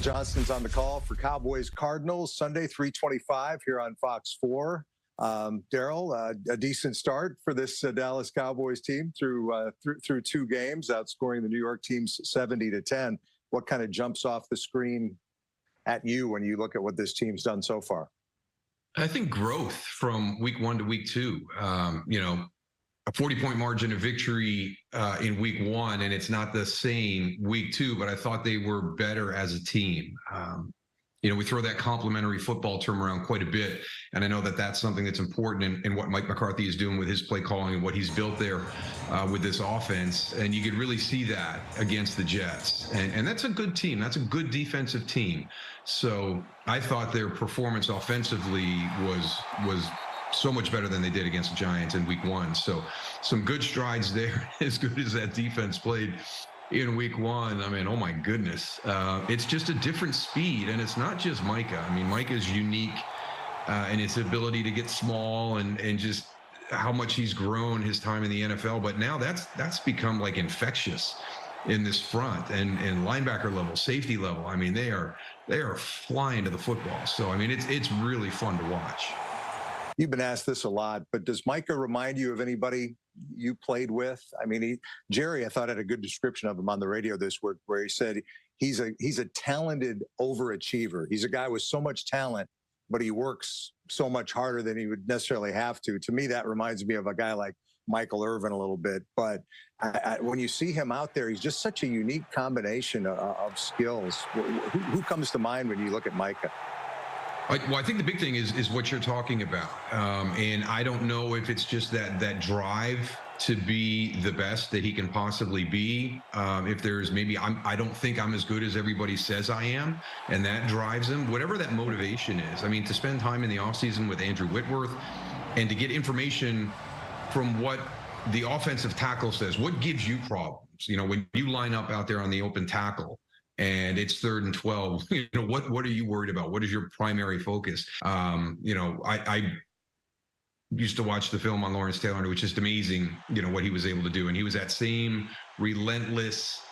Johnston's on the call for Cowboys Cardinals Sunday, 3:25 here on Fox 4. Daryl, a decent start for this Dallas Cowboys team through two games, outscoring the New York teams 70-10. What kind of jumps off the screen at you when you look at what this team's done so far? I think growth from week 1 to week 2. A 40-point margin of victory in week 1, and it's not the same week 2, but I thought they were better as a team. We throw that complimentary football term around quite a bit, and I know that that's something that's important in what Mike McCarthy is doing with his play calling and what he's built there with this offense, and you could really see that against the Jets. And that's a good team. That's a good defensive team. So I thought their performance offensively was so much better than they did against the Giants in week 1. So some good strides there, as good as that defense played in week 1. I mean, oh my goodness. It's just a different speed, and it's not just Micah. I mean, Micah's unique in his ability to get small and just how much he's grown his time in the NFL. But now that's become like infectious in this front and linebacker level, safety level. I mean, they are flying to the football. So, I mean, it's really fun to watch. You've been asked this a lot, but does Micah remind you of anybody you played with? I mean, Jerry, I thought, had a good description of him on the radio this week, where he said he's a talented overachiever. He's a guy with so much talent, but he works so much harder than he would necessarily have to. To me, that reminds me of a guy like Michael Irvin a little bit. But when you see him out there, he's just such a unique combination of skills. Who comes to mind when you look at Micah? Well, I think the big thing is what you're talking about. And I don't know if it's just that drive to be the best that he can possibly be. If there's maybe, I don't think I'm as good as everybody says I am, and that drives him, whatever that motivation is. I mean, to spend time in the offseason with Andrew Whitworth and to get information from what the offensive tackle says, what gives you problems? When you line up out there on the open tackle, and it's 3rd and 12, what are you worried about? What is your primary focus? I used to watch the film on Lawrence Taylor, and it was just amazing, what he was able to do. And he was that same relentless,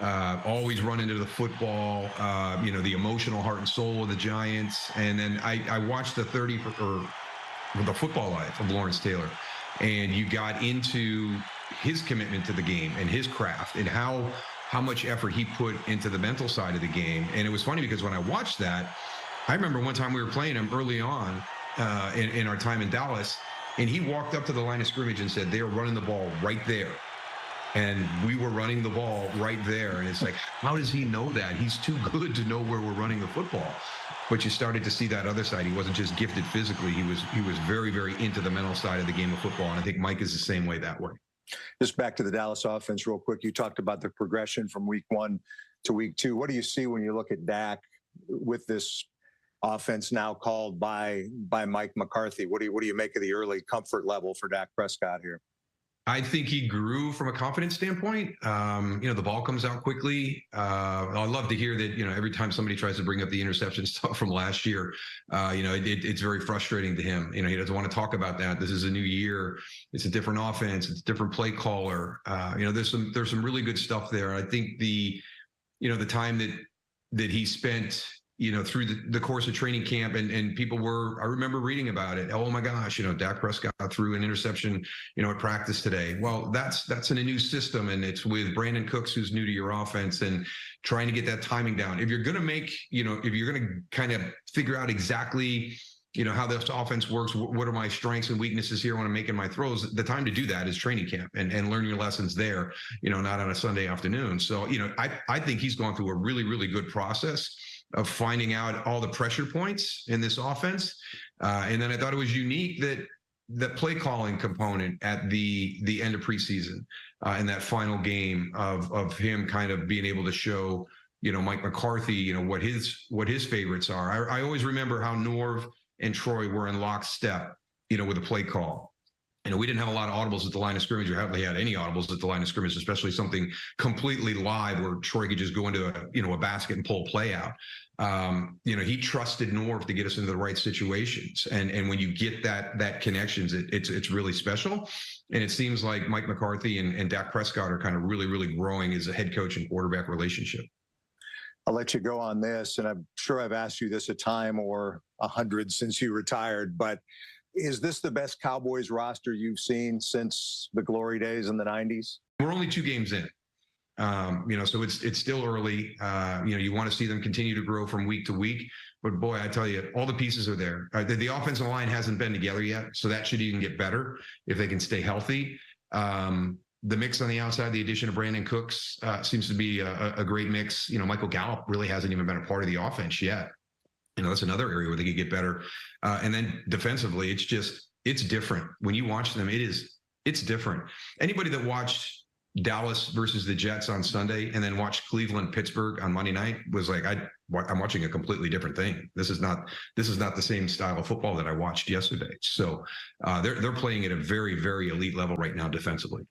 always running into the football, the emotional heart and soul of the Giants. And then I watched the football life of Lawrence Taylor, and you got into his commitment to the game and his craft and how much effort he put into the mental side of the game. And it was funny because when I watched that, I remember one time we were playing him early on in our time in Dallas, and he walked up to the line of scrimmage and said, "They are running the ball right there." And we were running the ball right there. And it's like, how does he know that? He's too good to know where we're running the football. But you started to see that other side. He wasn't just gifted physically. He was very, very into the mental side of the game of football. And I think Mike is the same way that way. Just back to the Dallas offense real quick. You talked about the progression from week 1 to week 2. What do you see when you look at Dak with this offense now called by Mike McCarthy? What do you make of the early comfort level for Dak Prescott here? I think he grew from a confidence standpoint. The ball comes out quickly. I love to hear that, every time somebody tries to bring up the interception stuff from last year, it's very frustrating to him. He doesn't want to talk about that. This is a new year. It's a different offense. It's a different play caller. There's some really good stuff there. I think the time that he spent, through the course of training camp, and people I remember reading about it. Oh my gosh, Dak Prescott threw an interception, at practice today. Well, that's in a new system, and it's with Brandon Cooks, who's new to your offense, and trying to get that timing down. If you're going to make, if you're going to kind of figure out exactly, how this offense works, what are my strengths and weaknesses here when I'm making my throws, the time to do that is training camp and learn your lessons there, not on a Sunday afternoon. So, I think he's gone through a really, really good process of finding out all the pressure points in this offense. And then I thought it was unique that the play calling component at the end of preseason in that final game of him kind of being able to show, Mike McCarthy, what his favorites are. I always remember how Norv and Troy were in lockstep, with a play call. We didn't have a lot of audibles at the line of scrimmage. We hardly had any audibles at the line of scrimmage, especially something completely live where Troy could just go into a basket and pull a play out. He trusted Norv to get us into the right situations. And when you get that connections, it's really special. And it seems like Mike McCarthy and Dak Prescott are kind of really, really growing as a head coach and quarterback relationship. I'll let you go on this, and I'm sure I've asked you this a time or 100 since you retired, but is this the best Cowboys roster you've seen since the glory days in the 90s? We're only 2 games in. So it's still early. You want to see them continue to grow from week to week. But boy, I tell you, all the pieces are there. The offensive line hasn't been together yet, so that should even get better if they can stay healthy. The mix on the outside, the addition of Brandon Cooks seems to be a great mix. Michael Gallup really hasn't even been a part of the offense yet. That's another area where they could get better. And then defensively, it's different. When you watch them, it's different. Anybody that watched Dallas versus the Jets on Sunday and then watched Cleveland Pittsburgh on Monday night was like, I'm watching a completely different thing. This is not the same style of football that I watched yesterday. So they're playing at a very, very elite level right now defensively.